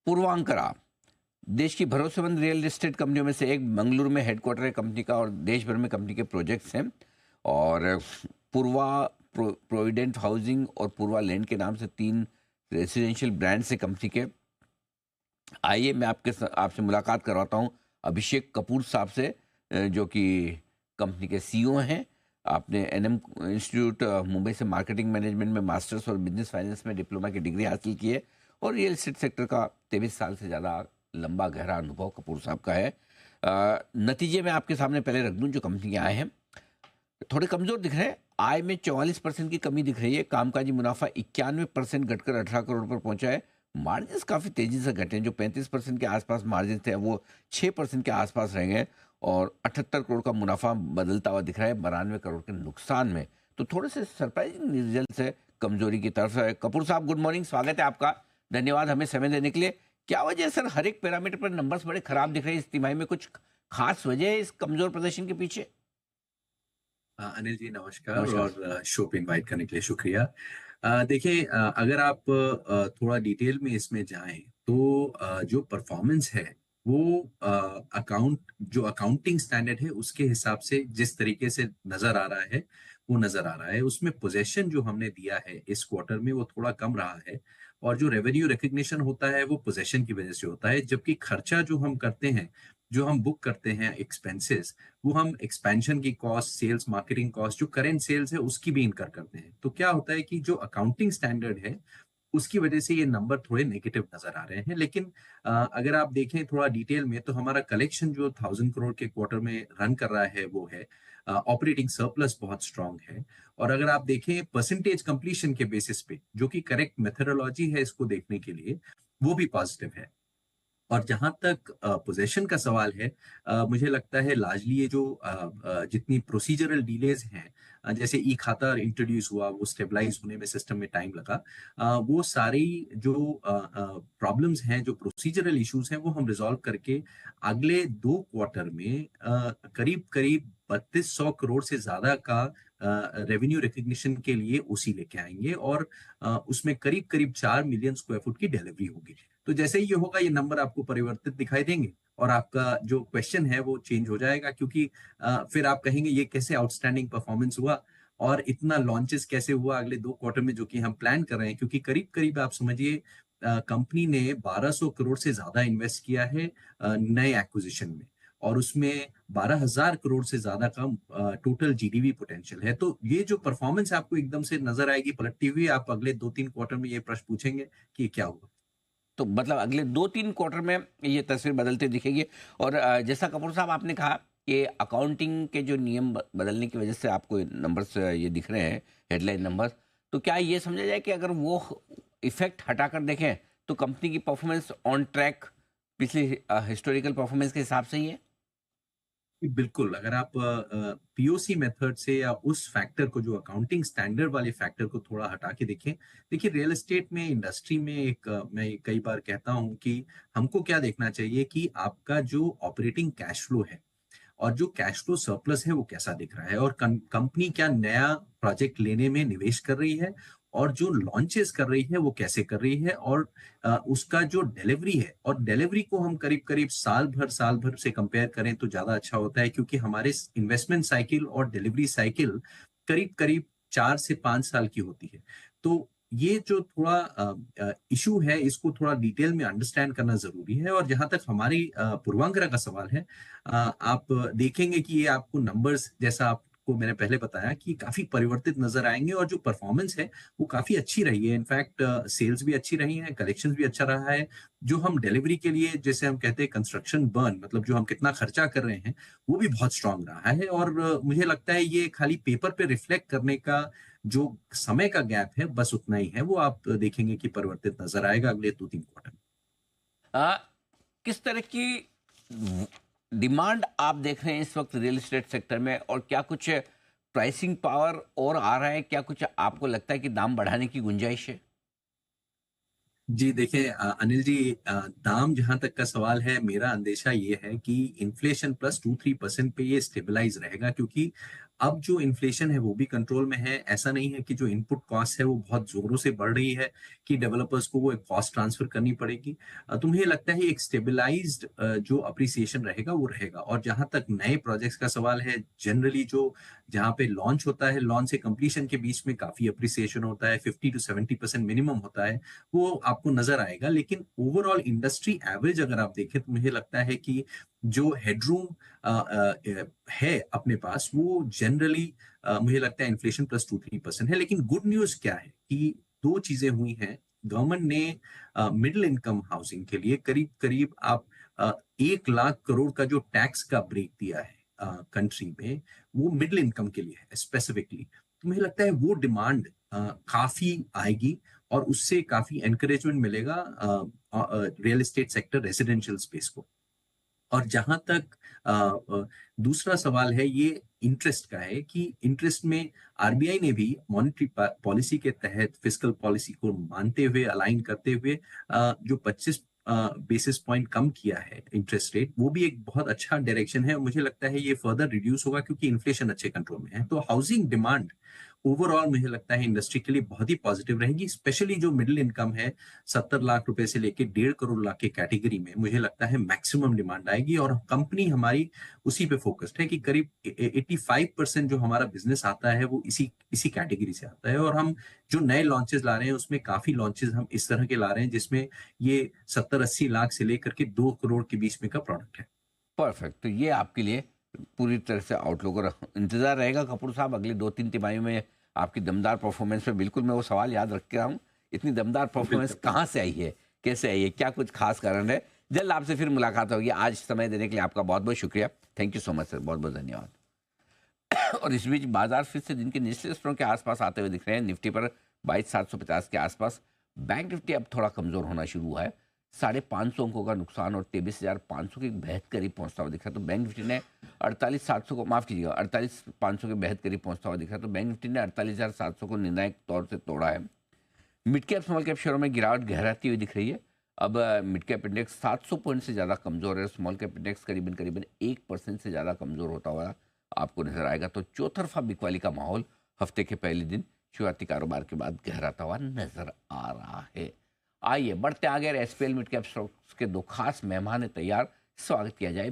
पूर्वांकरा देश की भरोसेमंद रियल एस्टेट कंपनियों में से एक, बेंगलुरु में हेडक्वार्टर है कंपनी का और देश भर में कंपनी के प्रोजेक्ट्स हैं। और पूर्वा प्रोविडेंट हाउसिंग और पूर्वा लैंड के नाम से तीन रेजिडेंशियल ब्रांड्स है कंपनी के। आइए मैं आपसे मुलाकात करवाता हूं अभिषेक कपूर साहब से, जो कि कंपनी के सीईओ हैं। आपने एनएम इंस्टीट्यूट मुंबई से मार्केटिंग मैनेजमेंट में मास्टर्स और बिजनेस फाइनेंस में डिप्लोमा की डिग्री हासिल की है और रियल एस्टेट सेक्टर का 23 साल से ज़्यादा लंबा गहरा अनुभव कपूर साहब का है। नतीजे में आपके सामने पहले रख दूं जो कंपनी के आए हैं, थोड़े कमज़ोर दिख रहे हैं। आय में 44% की कमी दिख रही है। कामकाजी मुनाफा 91% घटकर 18 करोड़ पर पहुंचा है। मार्जिन काफ़ी तेज़ी से घटे हैं। जो 35% के आसपास मार्जिन थे वो 6% के आसपास रह गए और 78 करोड़ का मुनाफा बदलता हुआ दिख रहा है 92 करोड़ के नुकसान में। तो थोड़े से सरप्राइजिंग रिजल्ट है कमजोरी की तरफ है। कपूर साहब, गुड मॉर्निंग, स्वागत है आपका। धन्यवाद हमें समय देने के लिए। क्या वजह है सर, हर एक पैरामीटर पर नंबर्स बड़े खराब दिख रहे हैं इस तिमाही में? कुछ खास वजह है इस कमजोर प्रदर्शन के पीछे? अनिल जी नमस्कार नमस्कार। और शो पे इनवाइट करने के लिए शुक्रिया। देखिए, अगर आप थोड़ा डिटेल में इसमें जाएं तो जो परफॉर्मेंस है वो जो अकाउंटिंग स्टैंडर्ड है उसके हिसाब से जिस तरीके से नजर आ रहा है वो नजर आ रहा है। उसमें पोजेशन जो हमने दिया है इस क्वार्टर में वो थोड़ा कम रहा है और जो रेवेन्यू रिकग्निशन होता है वो पोजेशन की वजह से होता है, जबकि खर्चा जो हम करते हैं, जो हम बुक करते हैं एक्सपेंसेस, वो हम एक्सपेंशन की कॉस्ट, सेल्स मार्केटिंग कॉस्ट, जो करेंट सेल्स है उसकी भी इनकर करते हैं। तो क्या होता है कि जो अकाउंटिंग स्टैंडर्ड है उसकी वजह से ये नंबर थोड़े नेगेटिव नजर आ रहे हैं। लेकिन अगर आप देखें थोड़ा डिटेल में तो हमारा कलेक्शन जो 1000 करोड़ के क्वार्टर में रन कर रहा है वो है, ऑपरेटिंग सरप्लस बहुत स्ट्रांग है। और अगर आप देखें परसेंटेज कंप्लीशन के बेसिस पे, जो कि करेक्ट मेथोडोलॉजी है इसको देखने के लिए, वो भी पॉजिटिव है। और जहां तक पोजेशन का सवाल है, मुझे लगता है लार्जली ये जो जितनी प्रोसीजरल डिलेज हैं, जैसे ई खाता इंट्रोड्यूस हुआ, वो स्टेबलाइज होने में सिस्टम में टाइम लगा, वो सारी जो प्रॉब्लम्स हैं, जो प्रोसीजरल इश्यूज हैं, वो हम रिजॉल्व करके अगले 2 क्वार्टर में करीब करीब 3200 करोड़ से ज्यादा का रेवेन्यू रिकग्निशन के लिए उसी लेके आएंगे और उसमें करीब करीब 4 मिलियन स्क्वायर फुट की डिलीवरी होगी। तो जैसे ही ये होगा ये नंबर आपको परिवर्तित दिखाई देंगे और आपका जो क्वेश्चन है वो चेंज हो जाएगा, क्योंकि फिर आप कहेंगे ये कैसे आउटस्टैंडिंग परफॉर्मेंस हुआ और इतना लॉन्चेस कैसे हुआ अगले 2 क्वार्टर में जो कि हम प्लान कर रहे हैं। क्योंकि करीब करीब आप समझिए कंपनी ने 1200 करोड़ से ज्यादा इन्वेस्ट किया है नए एक्विजिशन में, और उसमें 12,000 करोड़ से ज्यादा का टोटल जीडीवी पोटेंशियल है। तो ये जो परफॉर्मेंस आपको एकदम से नजर आएगी पलटती हुई, आप अगले 2-3 क्वार्टर में ये प्रश्न पूछेंगे कि क्या हुआ। तो मतलब अगले 2-3 क्वार्टर में ये तस्वीर बदलते दिखेगी। और जैसा कपूर साहब आपने कहा कि अकाउंटिंग के जो नियम बदलने की वजह से आपको नंबर्स ये दिख रहे हैं, हेडलाइन नंबर्स, तो क्या ये समझा जाए कि अगर वो इफेक्ट हटाकर देखें तो कंपनी की परफॉर्मेंस ऑन ट्रैक पिछली हिस्टोरिकल परफॉर्मेंस के हिसाब से ही है? बिल्कुल, अगर आप पीओसी मेथड से या उस फैक्टर को, जो अकाउंटिंग स्टैंडर्ड वाले फैक्टर को थोड़ा हटा के देखें। देखिए, रियल एस्टेट में, इंडस्ट्री में एक मैं कई बार कहता हूं कि हमको क्या देखना चाहिए कि आपका जो ऑपरेटिंग कैश फ्लो है और जो कैश फ्लो सरप्लस है वो कैसा दिख रहा है, और कंपनी क्या नया प्रोजेक्ट लेने में निवेश कर रही है, और जो लॉन्चेस कर रही है वो कैसे कर रही है, और उसका जो डिलीवरी है, और डिलीवरी को हम करीब करीब साल भर से कंपेयर करें तो ज्यादा अच्छा होता है, क्योंकि हमारे इन्वेस्टमेंट साइकिल और डिलीवरी साइकिल करीब करीब 4 से 5 साल की होती है। तो ये जो थोड़ा इशू है इसको थोड़ा डिटेल में अंडरस्टैंड करना जरूरी है। और जहां तक हमारी पूर्वांकरा का सवाल है, आप देखेंगे कि ये आपको नंबर्स, जैसा आपको मैंने पहले बताया, कि काफी परिवर्तित नजर आएंगे, और जो परफॉर्मेंस है वो काफी अच्छी रही है। इनफैक्ट सेल्स भी अच्छी रही है, कलेक्शन भी अच्छा रहा है। जो हम डिलीवरी के लिए, जैसे हम कहते हैं कंस्ट्रक्शन बर्न, मतलब जो हम कितना खर्चा कर रहे हैं, वो भी बहुत स्ट्रांग रहा है। और मुझे लगता है ये खाली पेपर पे रिफ्लेक्ट करने का जो समय का गैप है बस उतना ही है, वो आप देखेंगे कि परिवर्तित नजर आएगा अगले 2-3 क्वार्टर। आ, किस तरह की डिमांड आप देख रहे हैं इस वक्त रियल एस्टेट सेक्टर में, और क्या कुछ प्राइसिंग पावर और आ रहा है? क्या कुछ आपको लगता है कि दाम बढ़ाने की गुंजाइश है? जी देखिए, अनिल जी, दाम जहां तक का सवाल है, मेरा अंदेशा ये है कि इन्फ्लेशन प्लस 2-3% पे ये स्टेबलाइज रहेगा, क्योंकि अब जो इन्फ्लेशन है वो भी कंट्रोल में है। ऐसा नहीं है कि जो इनपुट कॉस्ट है वो बहुत ज़ोरों से बढ़ रही है कि डेवलपर्स को वो एक कॉस्ट ट्रांसफ़र करनी पड़ेगी। तो मुझे लगता है एक स्टेबलाइज़्ड जो एप्रिसिएशन रहेगा वो रहेगा। और जहाँ तक नए प्रोजेक्ट्स का सवाल है, जनरली जो जहाँ पे लॉन्च होता है, लॉन्च से कंप्लीशन के बीच में काफ़ी एप्रिसिएशन होता है, 50 टू 70% मिनिमम होता है, वो आपको नज़र आएगा। लेकिन ओवरऑल इंडस्ट्री एवरेज अगर आप देखें तो मुझे लगता है कि जो हेडरूम है अपने पास वो जनरली मुझे लगता है इन्फ्लेशन प्लस 2-3% है। लेकिन गुड न्यूज़ क्या है कि 2 चीज़ें हुई हैं। गवर्नमेंट ने मिडल इनकम हाउसिंग के लिए करीब-करीब आप 1 लाख करोड़ का जो टैक्स का ब्रेक दिया है कंट्री में, वो मिडल इनकम के लिए है स्पेसिफिकली। तो मुझे लगता है वो डिमांड काफ़ी आएगी और उससे काफ़ी एनकरेजमेंट मिलेगा real estate sector residential space को। और जहाँ तक अ दूसरा सवाल है ये इंटरेस्ट का है कि इंटरेस्ट में आरबीआई ने भी मॉनेटरी पॉलिसी के तहत फिस्कल पॉलिसी को मानते हुए अलाइन करते हुए जो 25 बेसिस पॉइंट कम किया है इंटरेस्ट रेट, वो भी एक बहुत अच्छा डायरेक्शन है। मुझे लगता है ये फर्दर रिड्यूस होगा क्योंकि इन्फ्लेशन अच्छे कंट्रोल में है। तो हाउसिंग डिमांड ओवरऑल मुझे लगता है इंडस्ट्री के लिए बहुत ही पॉजिटिव रहेगी, स्पेशली जो मिडिल इनकम है 70 लाख रुपए से लेके 1.5 करोड़ लाख के कैटेगरी में मुझे लगता है मैक्सिमम डिमांड आएगी। और कंपनी हमारी उसी पे फोकस्ड है कि करीब 85% जो हमारा बिजनेस आता है वो इसी इसी कैटेगरी से आता है। और हम जो नए लॉन्चेस ला रहे हैं उसमें काफी लॉन्चेस हम इस तरह के ला रहे हैं जिसमें ये 70-80 लाख से लेकर के 2 करोड़ के बीच में का प्रोडक्ट है। परफेक्ट। तो ये आपके लिए पूरी तरह से आउटलुक और इंतज़ार रहेगा कपूर साहब अगली 2-3 तिमाहियों में आपकी दमदार परफॉर्मेंस पे। बिल्कुल मैं वो सवाल याद रख के रहा हूँ, इतनी दमदार परफॉर्मेंस बिल्कुल। कहाँ से आई है, कैसे आई है, क्या कुछ खास कारण है? जल्द आपसे फिर मुलाकात होगी। आज समय देने के लिए आपका बहुत-बहुत शुक्रिया। Thank you so much sir, बहुत-बहुत धन्यवाद। और इस बीच बाजार फिर से दिन के निचले स्तरों के आसपास आते हुए दिख रहे हैं। निफ्टी पर 22,750 के आसपास, बैंक निफ्टी अब थोड़ा कमजोर होना शुरू हुआ है। 550 अंकों का नुकसान और 23,500 के बेहद करीब पहुंचता हुआ दिख रहा है। तो बैंक निफ्टी ने 48,700 को, माफ कीजिएगा, 48,500 के बेहद करीब पहुंचता हुआ दिख रहा है। तो बैंक निफ्टी ने 48,700 को निर्णायक तौर से तोड़ा है। मिड कैप स्मॉल कैप शेयरों में गिरावट गहराती हुई दिख रही है। अब मिड कैप इंडेक्स 700 पॉइंट से ज़्यादा कमजोर है। स्मॉल कैप इंडेक्स करीबन करीबन 1% से ज़्यादा कमजोर होता हुआ आपको नजर आएगा। तो चौतरफा बिकवाली का माहौल हफ्ते के पहले दिन शुरुआती कारोबार के बाद गहराता हुआ नजर आ रहा है। आइए बढ़ते आगे। एसपीएल मिड कैप स्टॉक्स के दो खास मेहमान हैं तैयार, स्वागत किया जाए।